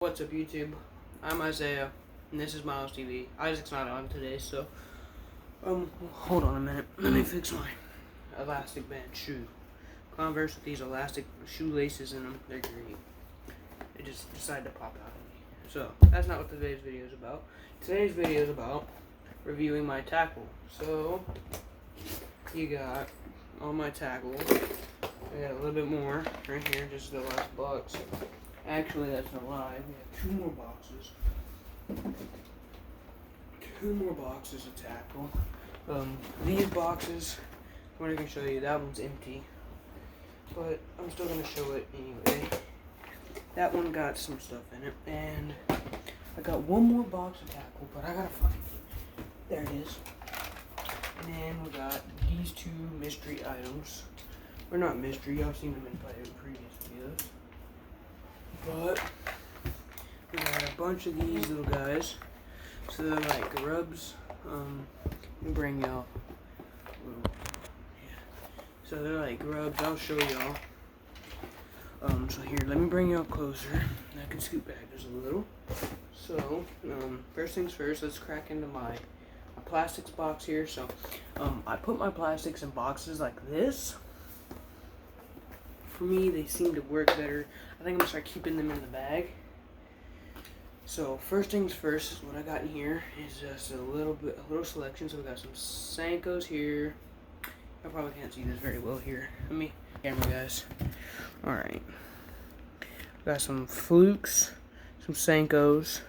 What's up, YouTube? I'm Isaiah, and this is Miles TV. Isaac's not on today, so hold on a minute. Let me fix my elastic band shoe. Converse with these elastic shoelaces in them. They're great. They just decided to pop out on me. So that's not what today's video is about. Today's video is about reviewing my tackle. So you got all my tackle. I got a little bit more right here, just the last box. Actually, that's a lie. We have two more boxes. Two more boxes of tackle. These boxes, I'm going to show you, that one's empty. But I'm still going to show it anyway. That one got some stuff in it. And I got one more box of tackle, but I got to find it. There it is. And then we got these two mystery items. Or not mystery, I've seen them in previous videos. But we got a bunch of these little guys. So they're like grubs. Let me bring y'all. So they're like grubs. I'll show y'all. So here, let me bring y'all closer. I can scoot back just a little. So, first things first, let's crack into my plastics box here. So, I put my plastics in boxes like this. For me, they seem to work better. I think I'm gonna start keeping them in the bag. So first things first, what I got in here is just a little selection. So we got some Senkos here. I probably can't see this very well here. Let me camera guys. All right, got some Flukes, some Senkos,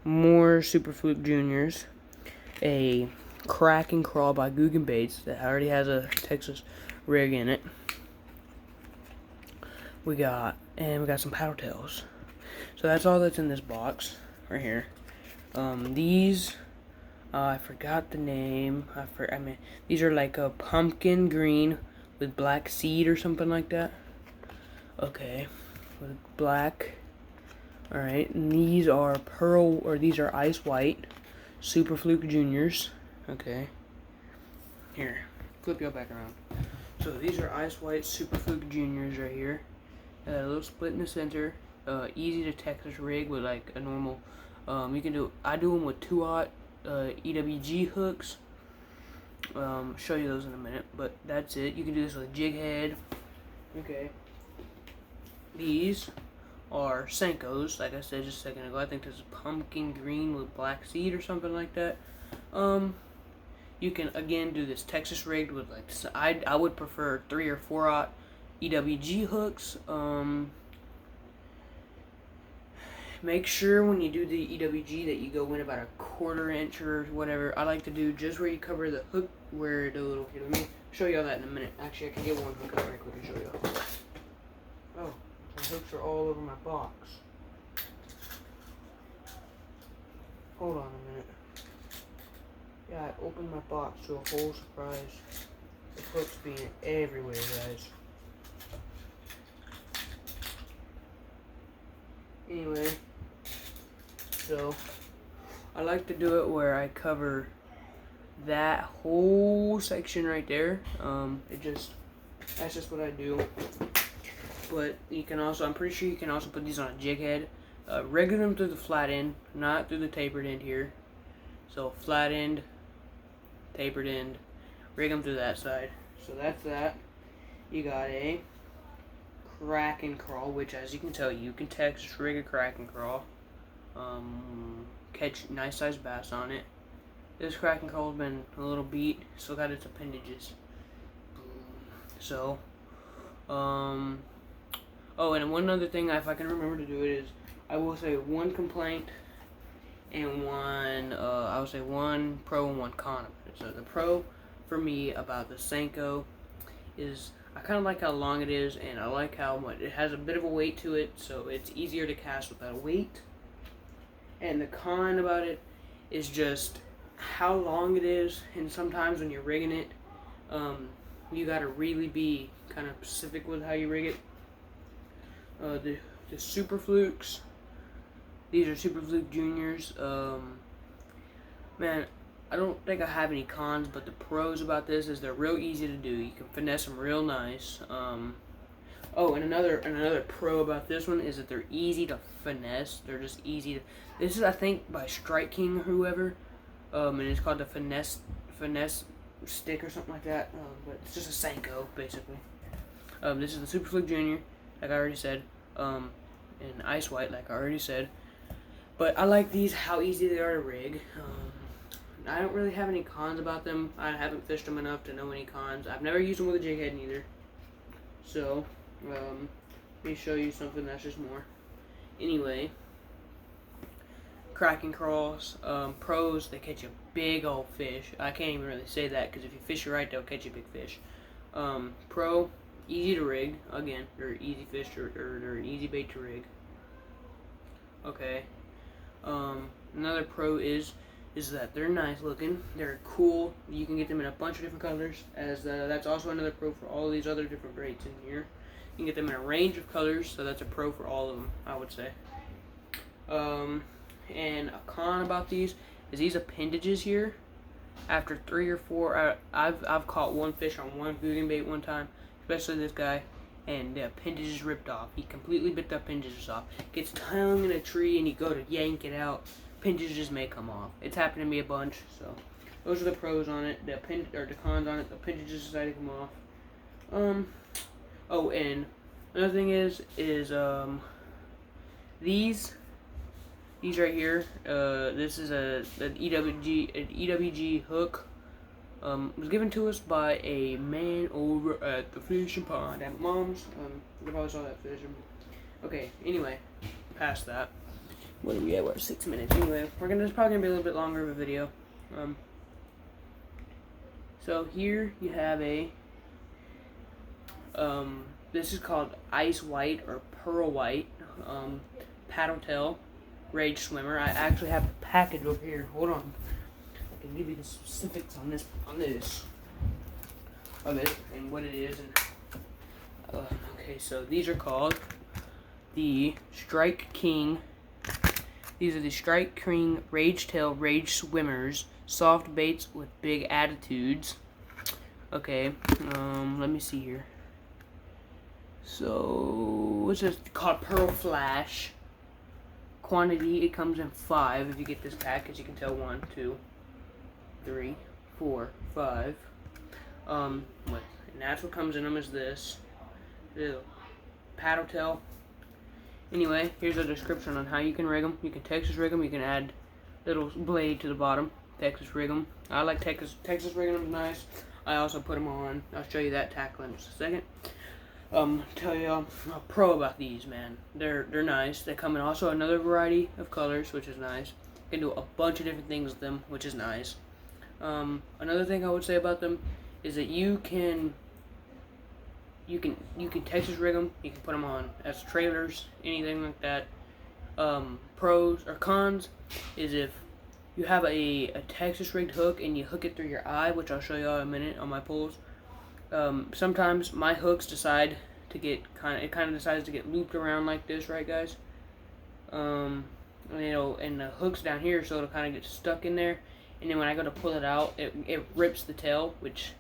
more Super Fluke Juniors, a Crack and Crawl by Guggen Baits that already has a Texas rig in it. We got some Paddle Tails. So that's all that's in this box right here. These I forgot the name. These are like a pumpkin green with black seed or something like that. Okay, with black. All right, and these are these are ice white Super Fluke Juniors. Okay, here, flip y'all back around. So these are ice white Super Fluke Juniors right here. A little split in the center, easy to Texas rig with like a normal. I do them with 2/0 EWG hooks. Show you those in a minute, but that's it. You can do this with a jig head. Okay. These are Senkos, like I said just a second ago. I think this is pumpkin green with black seed or something like that. You can again do this Texas rigged with like I would prefer 3 or 4/0 EWG hooks. Make sure when you do the EWG that you go in about a 1/4 inch or whatever. I like to do just where you cover the hook, where the little. Here, let me show y'all that in a minute. Actually, I can get one hook out right quick and show y'all. Oh, my hooks are all over my box. Hold on a minute. Yeah, I opened my box to a whole surprise. The hooks being everywhere, guys. Anyway, so I like to do it where I cover that whole section right there. That's just what I do. But you can also, I'm pretty sure you can also put these on a jig head. Rig them through the flat end, not through the tapered end here. So flat end, tapered end, rig them through that side. So that's that. You got a Crack and Crawl, which as you can tell, you can Texas rig a Crack and Crawl. Catch nice sized bass on it. This Crack and Crawl has been a little beat, still got its appendages. So, oh, and one other thing, if I can remember to do it, is I will say one complaint and one, I will say one pro and one con. So the pro for me about the Senko is I kind of like how long it is, and I like how much it has a bit of a weight to it, so it's easier to cast without a weight. And the con about it is just how long it is, and sometimes when you're rigging it, you gotta really be kind of specific with how you rig it. The Super Flukes, these are Super Fluke Juniors. Man, I don't think I have any cons, but the pros about this is they're real easy to do. You can finesse them real nice. Oh, and another pro about this one is that they're easy to finesse. They're just easy to. This is, I think, by Strike King or whoever, and it's called the finesse stick or something like that. But it's just a Senko basically. This is the Super Flick Junior, like I already said. And Ice White, like I already said. But I like these, how easy they are to rig. I don't really have any cons about them. I haven't fished them enough to know any cons. I've never used them with a jig head neither. So, let me show you something that's just more. Anyway, Kraken Crawls, pros, they catch a big old fish. I can't even really say that because if you fish it right, they'll catch a big fish. Pro, easy to rig. Again, they're easy fish or they're an easy bait to rig. Okay. Another pro is that they're nice looking. They're cool. You can get them in a bunch of different colors. That's also another pro for all these other different baits in here. You can get them in a range of colors, so that's a pro for all of them, I would say. And a con about these is these appendages here. After 3 or 4, I've caught one fish on one Googan bait one time, especially this guy, and the appendages ripped off. He completely bit the appendages off. Gets hung in a tree and you go to yank it out, appendages may come off. It's happened to me a bunch, so those are the pros on it. The cons on it. The appendages decided to come off. Oh, and another thing is these right here. This is an EWG hook. It was given to us by a man over at the fishing pond at Mom's. You probably saw that fish. Okay, anyway, past that. What are we at? We're at 6 minutes. Anyway, it's probably gonna be a little bit longer of a video. So here you have a this is called Ice White or Pearl White paddle tail Rage Swimmer. I actually have the package over here. Hold on. I can give you the specifics on this of it and what it is. And okay, so these are called the Strike King. These are the Strike King Rage Tail Rage Swimmers, soft baits with big attitudes. Okay, let me see here. So what's this called? Pearl Flash. Quantity, it comes in 5 if you get this pack. As you can tell, 1, 2, 3, 4, 5. And that's what comes in them is this. Ew. Paddle tail. Anyway, here's a description on how you can rig them. You can Texas rig them. You can add little blade to the bottom. Texas rig them. I like Texas rigging them. Nice. I also put them on. I'll show you that tackle in just a second. Tell y'all a pro about these, man. They're nice. They come in also another variety of colors, which is nice. You can do a bunch of different things with them, which is nice. Another thing I would say about them is that you can Texas rig them. You can put them on as trailers, anything like that. Pros or cons is if you have a Texas rigged hook and you hook it through your eye, which I'll show you all in a minute on my pulls. Sometimes my hooks decide to get decides to get looped around like this, right, guys? And the hook's down here, so it'll kind of get stuck in there. And then when I go to pull it out, it rips the tail, which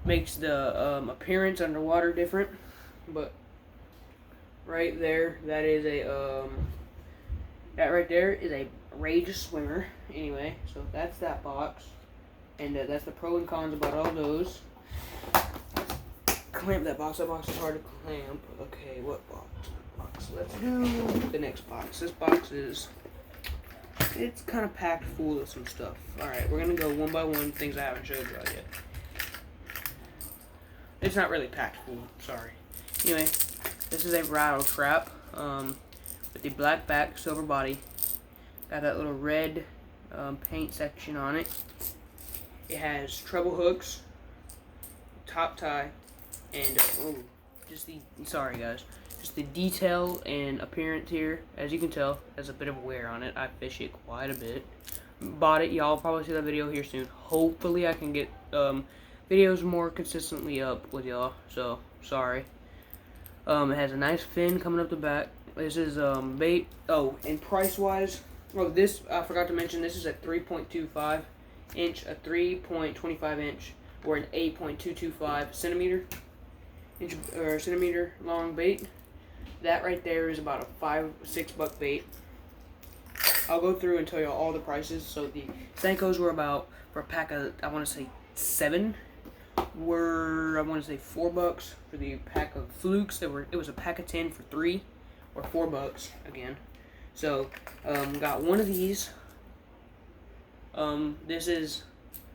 makes the appearance underwater different. But right there, that is that right there is a Rage Swimmer. Anyway, so that's that box, and that's the pro and cons about all those. Clamp that box. That box is hard to clamp. Okay, what box? Let's do the next box. This box it's kind of packed full of some stuff. Alright, we're going to go one by one, things I haven't showed you all yet. It's not really packed full, sorry. Anyway, this is a rattle trap with the black back, silver body. Got that little red paint section on it. It has treble hooks, top tie, and just the detail and appearance here. As you can tell, has a bit of wear on it. I fish it quite a bit. Bought it. Y'all probably see that video here soon. Hopefully I can get videos more consistently up with y'all. So sorry. It has a nice fin coming up the back. This is bait. Oh, and price wise, this I forgot to mention. This is a 3.25 inch, a 3.25 inch, or an 8.225 centimeter. inch or centimeter long bait. That right there is about a $5-6 bait. I'll go through and tell you all the prices. So the Senkos were about, for a pack of, I want to say 7, were, I want to say $4. For the pack of Flukes, it was a pack of 10 for 3 or $4 again. So got one of these. This is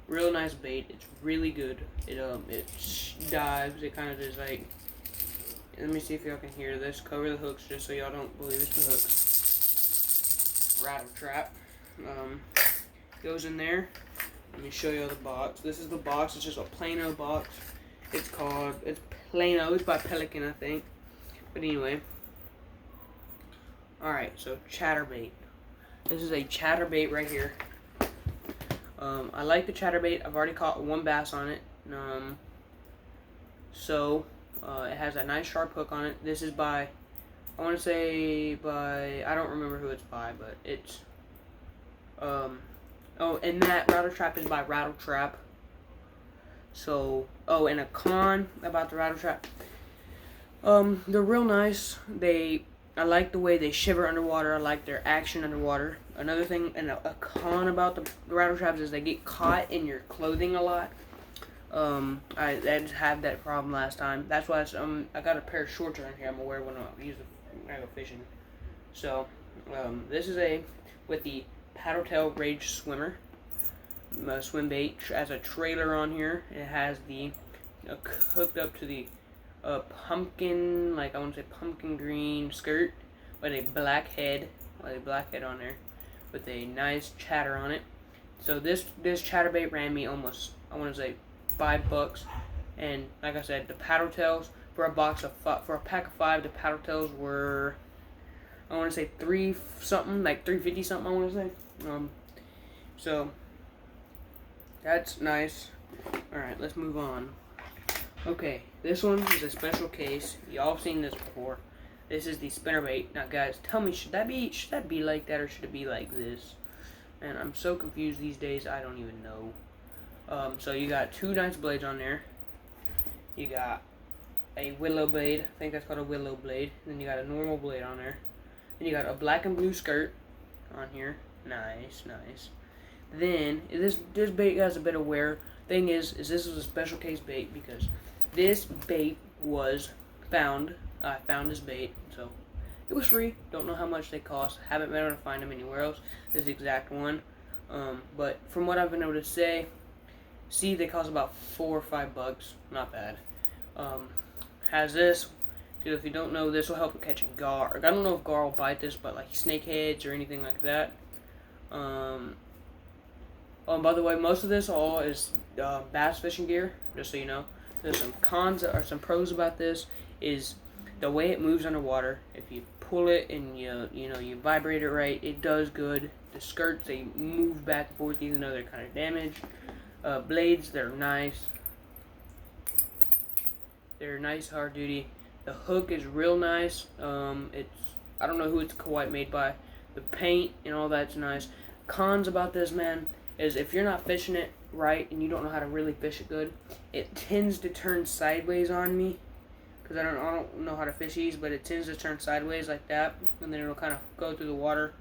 real nice bait. It's really good. It dives. It kind of just like. Let me see if y'all can hear this. Cover the hooks just so y'all don't believe it's the hooks. Rattle trap. Goes in there. Let me show you the box. This is the box. It's just a Plano box. It's Plano. It's by Pelican, I think. But anyway. Alright, so chatterbait. This is a chatterbait right here. I like the chatterbait. I've already caught one bass on it. It has a nice sharp hook on it. This is by, I want to say by, I don't remember who it's by, but it's, and that rattle trap is by Rattle Trap. So, and a con about the rattle trap. They're real nice. I like the way they shiver underwater. I like their action underwater. Another thing, and a con about the rattle traps is they get caught in your clothing a lot. I just had that problem last time. That's why I got a pair of shorts around here I'm gonna wear when I go fishing. So, this is with the Paddletail Rage Swimmer. Swim bait as a trailer on here. It has the hooked up to the pumpkin, like I want to say pumpkin green skirt with a black head on there with a nice chatter on it. So this chatterbait ran me almost, I want to say $5, and like I said, the paddle tails for a pack of 5, the paddle tails were, I want to say $350 something I want to say. So that's nice. All right, let's move on. Okay, this one is a special case. Y'all have seen this before. This is the spinnerbait. Now, guys, tell me, should that be like that, or should it be like this? And I'm so confused these days. I don't even know. So you got 2 nice blades on there. You got a willow blade. I think that's called a willow blade. Then you got a normal blade on there. Then you got a black and blue skirt on here. Nice, nice. Then this bait has a bit of wear. Thing is this was a special case bait because this bait was found. I found this bait, so it was free. Don't know how much they cost. Haven't been able to find them anywhere else. This exact one, but from what I've been able to see they cost about $4 or $5. Not bad. Has this. So if you don't know, this will help with catching gar. I don't know if gar will bite this, but like snakeheads or anything like that. By the way, most of this all is bass fishing gear, just so you know. There's some cons or some pros about this is the way it moves underwater. If you pull it and you vibrate it right, it does good. The skirts, they move back and forth even though they're kind of damaged. Blades, they're nice. They're nice, hard duty. The hook is real nice. I don't know who it's quite made by. The paint and all that's nice. Cons about this, man, is if you're not fishing it right and you don't know how to really fish it good, it tends to turn sideways on me. Because I don't know how to fish these, but it tends to turn sideways like that, and then it'll kind of go through the water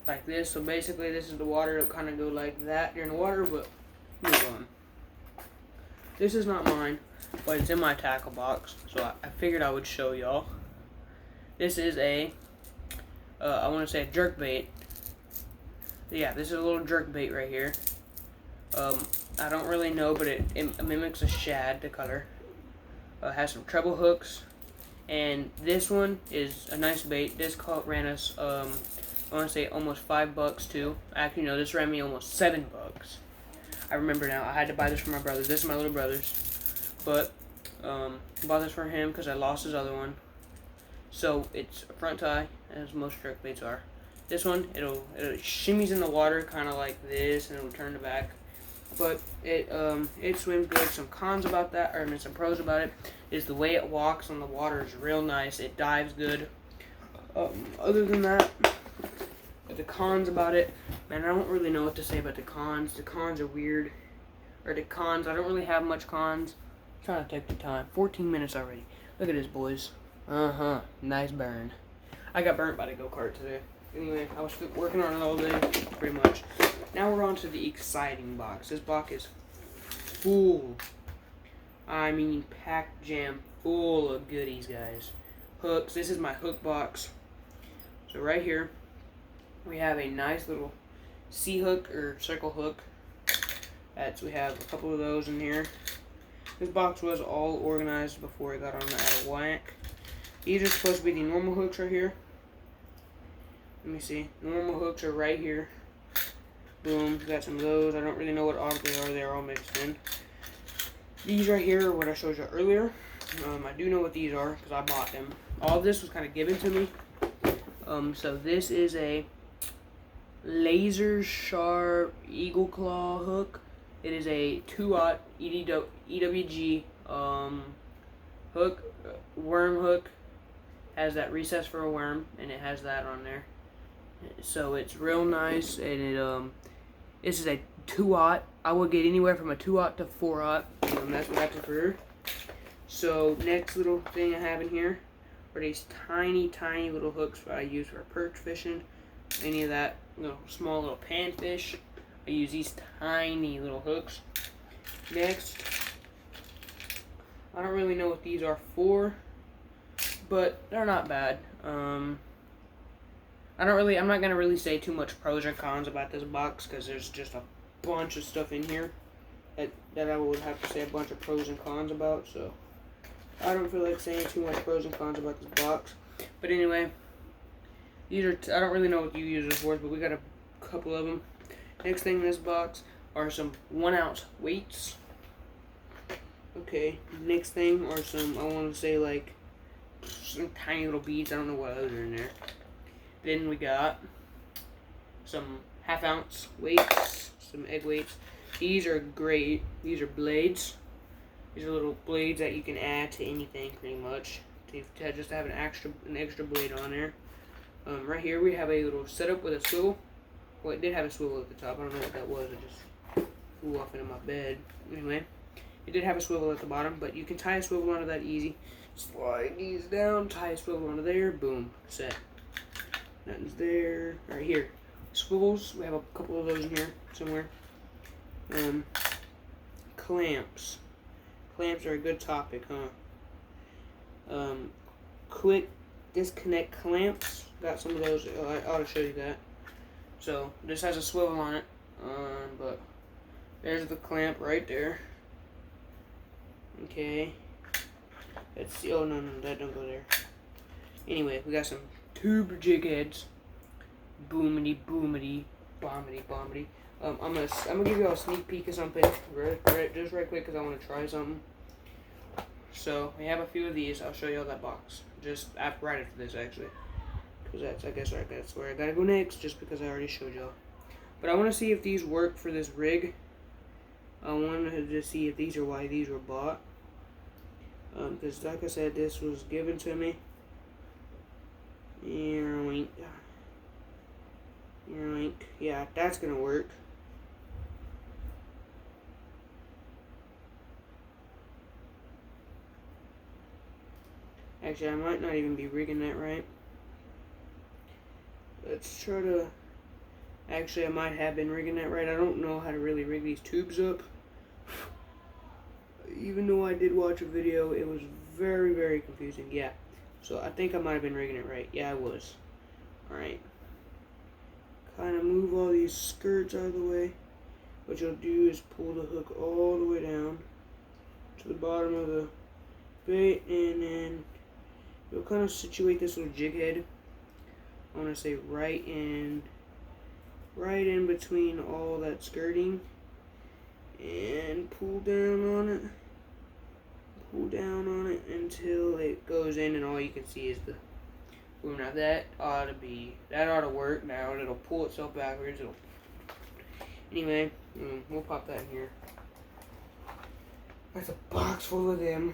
like this. So basically, this is the water. It'll kind of go like that during the water, but move on. This is not mine, but it's in my tackle box, so I figured I would show y'all. This is I want to say a jerk bait. Yeah, this is a little jerk bait right here. I don't really know, but it mimics a shad, the color. Has some treble hooks, and this one is a nice bait. This ran us, I want to say almost $5 too. Actually, no, this ran me almost $7. I remember now. I had to buy this for my brothers. This is my little brother's, but bought this for him because I lost his other one. So it's a front tie, as most jerk baits are. This one, it shimmies in the water, kind of like this, and it'll turn to back. But it swims good. Some cons about that, or some pros about it, is the way it walks on the water is real nice. It dives good. Other than that, the cons about it, man, I don't really know what to say about the cons. The cons are weird. Or the cons, I don't really have much cons. Trying to take the time. 14 minutes already. Look at this, boys. Nice burn. I got burnt by the go-kart today. Anyway, I was working on it all day, pretty much. Now we're on to the exciting box. This box is full. I mean, packed jam full of goodies, guys. Hooks. This is my hook box. So right here, we have a nice little C-hook or circle hook. We have a couple of those in here. This box was all organized before it got on out of whack. These are supposed to be the normal hooks right here. Let me see. Normal hooks are right here. Boom. Got some of those. I don't really know what order they are. They're all mixed in. These right here are what I showed you earlier. I do know what these are because I bought them. All of this was kind of given to me. So this is a laser sharp eagle claw hook. It is a 2/0 EWG hook, worm hook. Has that recess for a worm, and it has that on there. So it's real nice, and it this is a 2/0. I would get anywhere from a 2/0 to 4/0. That's what I prefer. So next little thing I have in here are these tiny little hooks that I use for perch fishing. Any of that small little panfish. I use these tiny little hooks. Next, I don't really know what these are for, but they're not bad. I'm not gonna really say too much pros or cons about this box because there's just a bunch of stuff in here that I would have to say a bunch of pros and cons about. So I don't feel like saying too much pros and cons about this box. But anyway, these are I don't really know what you use this for, but we got a couple of them. Next thing in this box are some 1-ounce weights. Okay, next thing are some, I want to say like some tiny little beads. I don't know what others are in there. Then we got some 1/2 ounce weights, some egg weights. These are great. These are blades. These are little blades that you can add to anything pretty much. To just have an extra blade on there. Right here we have a little setup with a swivel. Well, it did have a swivel at the top. I don't know what that was. It just flew off into my bed. Anyway, it did have a swivel at the bottom, but you can tie a swivel onto that easy. Slide these down, tie a swivel onto there, boom, set. Nothing's there. Right here, swivels. We have a couple of those in here somewhere. Clamps. Clamps are a good topic, huh? Quick disconnect clamps. Got some of those. I ought to show you that. So this has a swivel on it, but there's the clamp right there. Okay. Let's see. Oh no, that don't go there. Anyway, we got some tube jig heads. Boomity, boomity, bombity, bombity. I'm gonna give you all a sneak peek of something, just right quick, cause I want to try something. So we have a few of these. I'll show you all that box right after this, actually. Because I guess that's where I gotta go next, just because I already showed y'all. But I want to see if these work for this rig. I wanted to see if these are why these were bought. Because like I said, this was given to me. Yoink. Yeah, that's gonna work. Actually, I might not even be rigging that right. Let's try to... Actually, I might have been rigging that right. I don't know how to really rig these tubes up. Even though I did watch a video, it was very confusing. Yeah. So I think I might have been rigging it right. Yeah, I was. Alright. Kind of move all these skirts out of the way. What you'll do is pull the hook all the way down to the bottom of the bait, and then you'll kind of situate this little jig head. I want to say right in between all that skirting, and pull down on it. Pull down on it until it goes in, and all you can see is the boom. Now that ought to work. Now it'll pull itself backwards. Anyway, we'll pop that in here. That's a box full of them.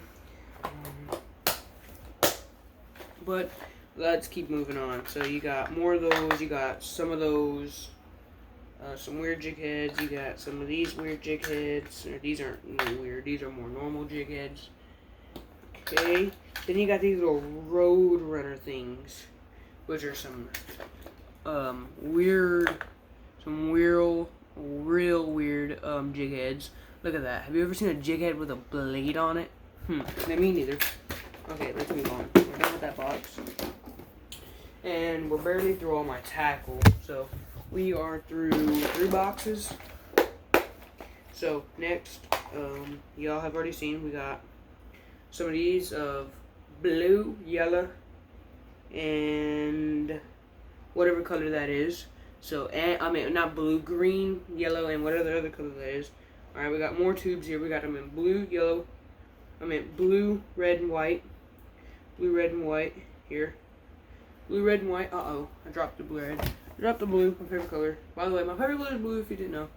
But let's keep moving on. So you got more of those. You got some of those. some weird jig heads. You got some of these weird jig heads. Or these aren't weird. These are more normal jig heads. Okay. Then you got these little road runner things, which are some real weird jig heads. Look at that. Have you ever seen a jig head with a blade on it? Me neither. Okay, let's move on. We're done with that box. And we're barely through all my tackle. So we are through 3 boxes. So next, y'all have already seen we got some of these of blue, yellow, and whatever color that is. So, I mean, not blue, green, yellow, and whatever other color that is. Alright, we got more tubes here. We got them in blue, yellow, blue, red, and white. Blue, red, and white here. Blue, red, and white. Uh-oh, I dropped the blue red. I dropped the blue, my favorite color. By the way, my favorite color is blue if you didn't know.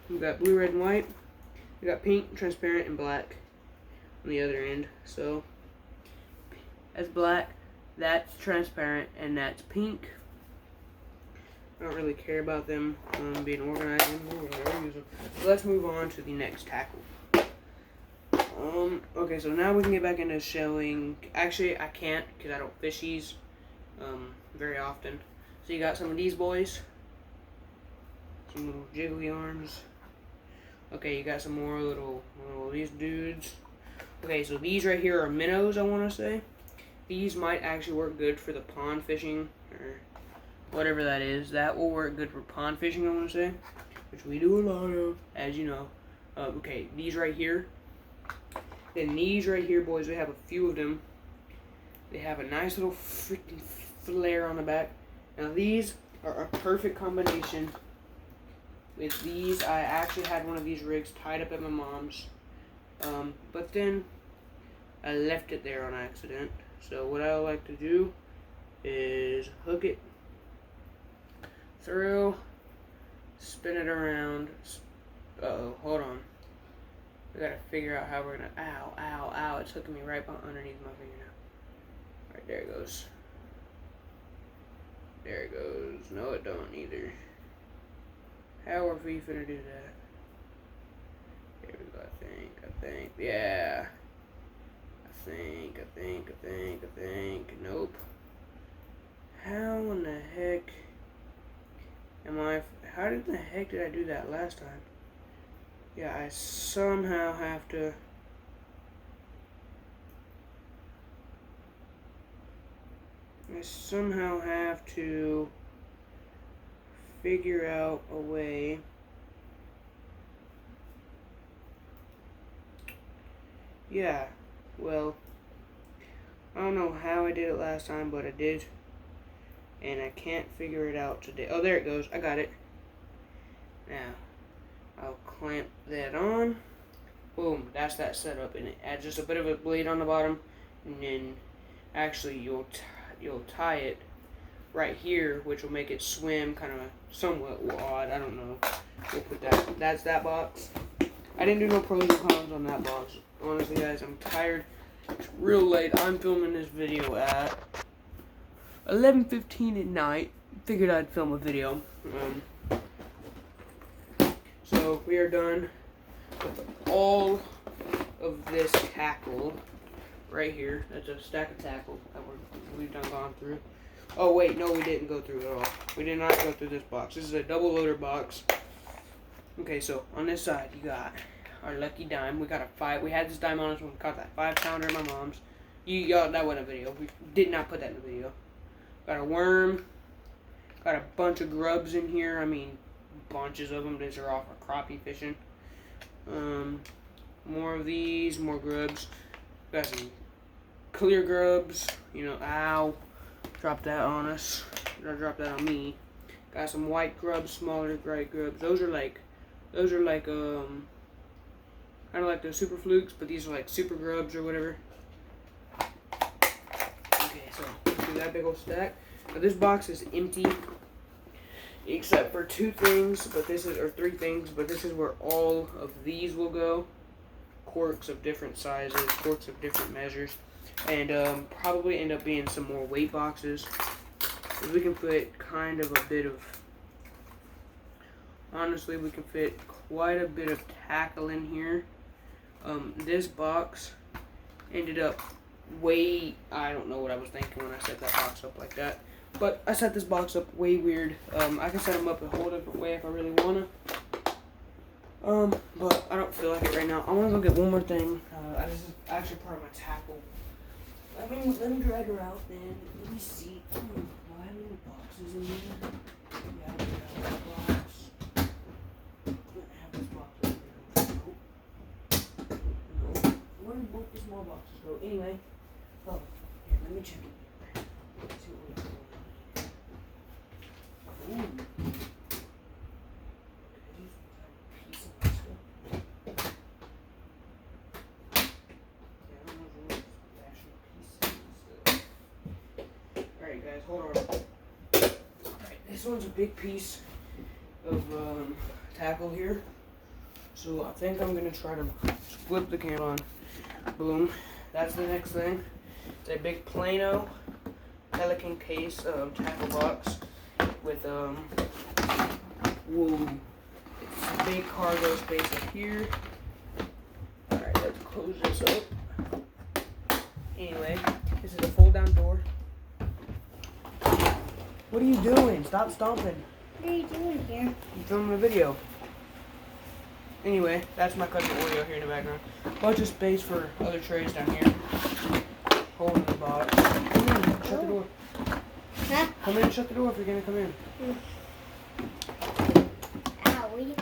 We got blue, red, and white. We got pink, transparent, and black on the other end. So, that's black, that's transparent, and that's pink. I don't really care about them being organized anymore. So let's move on to the next tackle. Okay, so now we can get back into showing. Actually, I can't because I don't fish these very often. So you got some of these boys, some little jiggly arms. Okay, you got some more little these dudes. Okay, so these right here are minnows, I want to say. These might actually work good for the pond fishing, or whatever that is. That will work good for pond fishing, I want to say, which we do a lot of, as you know. Okay, these right here. Then these right here, boys, we have a few of them. They have a nice little freaking flare on the back. Now these are a perfect combination with these. I actually had one of these rigs tied up at my mom's. But then I left it there on accident. So what I like to do is hook it through, spin it around. Uh-oh, hold on. We gotta figure out how we're gonna, ow, it's hooking me right underneath my fingernail. Alright, there it goes. There it goes. No, it don't either. How are we finna do that? There we go, I think, yeah. I think, nope. How in the heck how in the heck did I do that last time? Yeah, I somehow have to figure out a way yeah, well, I don't know how I did it last time, but I did, and I can't figure it out today. Oh, there it goes. I got it. Now, I'll clamp that on. Boom, that's that setup, and it adds just a bit of a blade on the bottom, and then actually you'll tie it right here, which will make it swim kind of somewhat odd. I don't know. We'll put that. That's that box. I didn't do no pros and cons on that box. Honestly, guys, I'm tired. It's real late. I'm filming this video at 11:15 at night. Figured I'd film a video. So we are done with all of this tackle right here. That's a stack of tackle that we've gone through. Oh wait, no, we didn't go through it all. We did not go through this box. This is a double loader box. Okay, so on this side you got our lucky dime. We got a 5. We had this dime on us when we caught that 5-pounder at my mom's. Y'all, that wasn't a video. We did not put that in the video. Got a worm. Got a bunch of grubs in here. I mean, bunches of them. These are all for crappie fishing. More of these. More grubs. Got some clear grubs. You know, ow. Dropped that on us. Or dropped that on me. Got some white grubs, smaller white grubs. Those are like kind of like the super flukes, but these are like super grubs or whatever. Okay, so let's do that big old stack. Now this box is empty, except for 2 things, but this is, or 3 things, but this is where all of these will go. Corks of different sizes, corks of different measures, and probably end up being some more weight boxes. We can put kind of a bit of Honestly, we can fit quite a bit of tackle in here. This box ended up I don't know what I was thinking when I set that box up like that. But I set this box up way weird. I can set them up a whole different way if I really wanna. But I don't feel like it right now. I wanna go get one more thing. This is actually part of my tackle. Let me drag her out then. Let me see. Do I have any boxes in here? Yeah, I have that box. I have this box over here. No. Where did both the small boxes go? Anyway. Oh, here, let me check it. Let's see what we got going on. Ooh. Alright guys, hold on. Alright, this one's a big piece of tackle here. So I think I'm gonna try to flip the camera on. Boom. That's the next thing. It's a big Plano Pelican case tackle box with whoa. It's a big cargo space up here. Alright, let's close this up. Anyway, this is a fold down door. What are you doing? Stop stomping. What are you doing here? I'm filming a video. Anyway, that's my cousin Oreo here in the background. Bunch of space for other trays down here. Holding the box. Come in, shut the door. Huh? Come in and shut the door if you're gonna come in. Owie.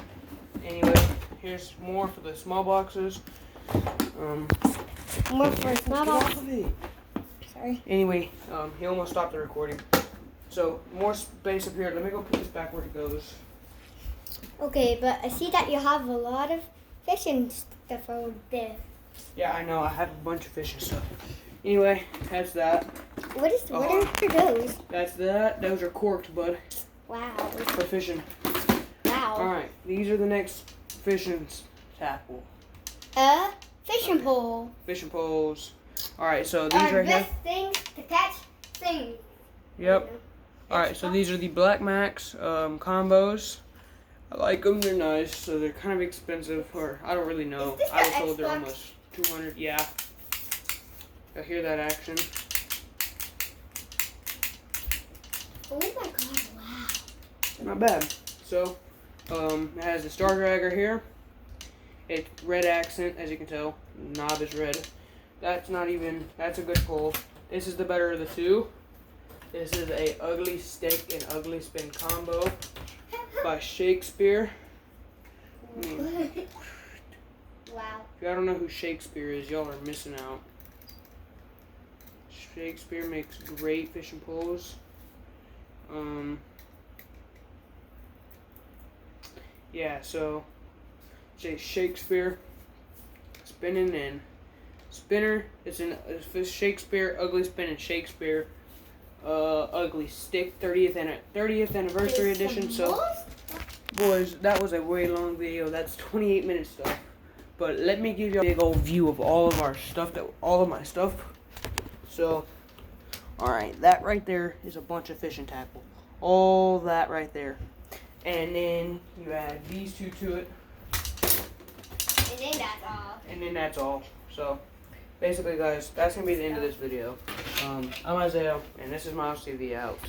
Anyway, here's more for the small boxes. More for small Get off box. of it. Sorry. Anyway, he almost stopped the recording. So, more space up here. Let me go put this back where it goes. Okay, but I see that you have a lot of fishing stuff over there. Yeah, I know. I have a bunch of fish and stuff. Anyway, that's that. What are those? That's that. Those are corked, bud. Wow. For fishing. Wow. Alright, these are the next fishing tackle. A fishing pole. Fishing poles. Alright, so these Our right here. best things to catch things. Yep. Alright, so these are the Black Max combos. I like them. They're nice. So they're kind of expensive. Or, I don't really know. Is this I was the told they're Xbox? almost 200. Yeah. I hear that action. Oh my god, wow. Not bad. So, it has the Star Dragger here. It's red accent, as you can tell. Knob is red. That's a good pull. This is the better of the two. This is a Ugly Stick and Ugly Spin combo by Shakespeare. Wow. If y'all don't know who Shakespeare is, y'all are missing out. Shakespeare makes great fishing poles. Yeah, so say Shakespeare spinning and spinner. It's Shakespeare Ugly Spin and Shakespeare Ugly Stick 30th anniversary edition. So boys, that was a way long video. That's 28 minutes stuff. But let me give you a big old view of all of our stuff, all of my stuff. So, alright, that right there is a bunch of fishing tackle. All that right there. And then you add these two to it. And then that's all. And then that's all. So, basically guys, that's going to be the end of this video. I'm Isaiah, and this is Miles TV out.